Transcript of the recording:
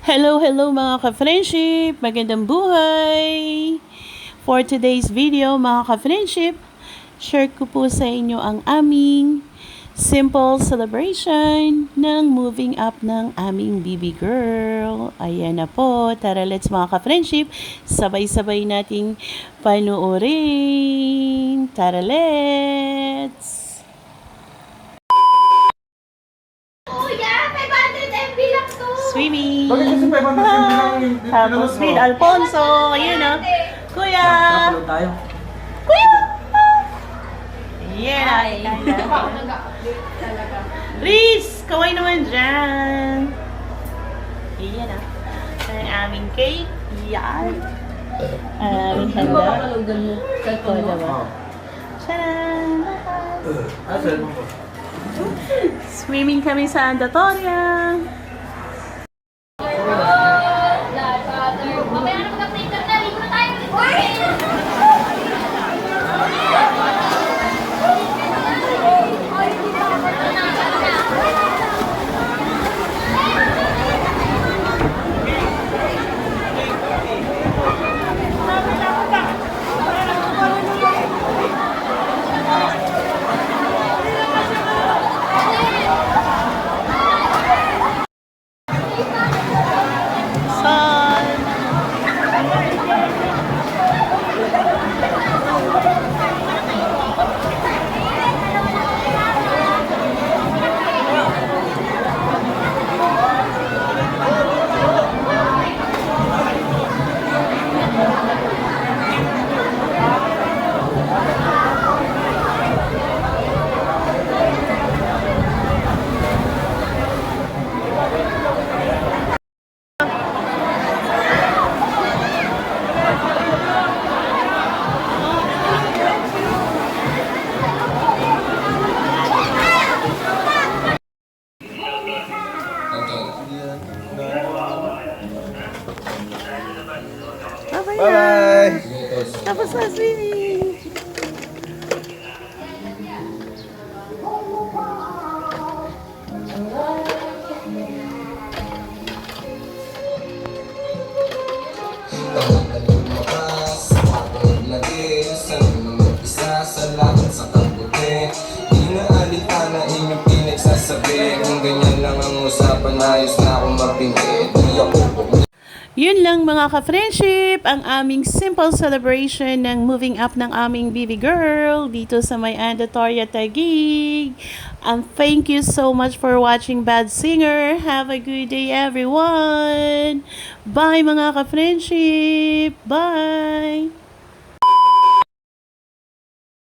Hello mga ka-friendship! Magandang buhay! For today's video mga ka-friendship, share ko po sa inyo ang aming simple celebration ng moving up ng aming baby girl. Ayan na po. Tara, let's mga ka-friendship, sabay-sabay nating panuorin. Tara, let's! Swimming. Bakit kasi 500 yung Tapos with Alfonso. Ayan o. Kuya. Upload tayo. Kuya. Ayan. Riz, kaway naman dyan. Ayan o. Ang aming cake. Yan. Aming handa. O, diba? Tcharan. Swimming kami sa Andatoria. Bye-bye! Tapos na swimming. Kung ganyan lang ang usapan, ayos na akong mapinit. Yun lang mga ka-friendship, ang aming simple celebration ng moving up ng aming baby girl dito sa may Andatoria Taguig. And thank you so much for watching Bad Singer. Have a good day everyone. Bye mga ka-friendship. Bye.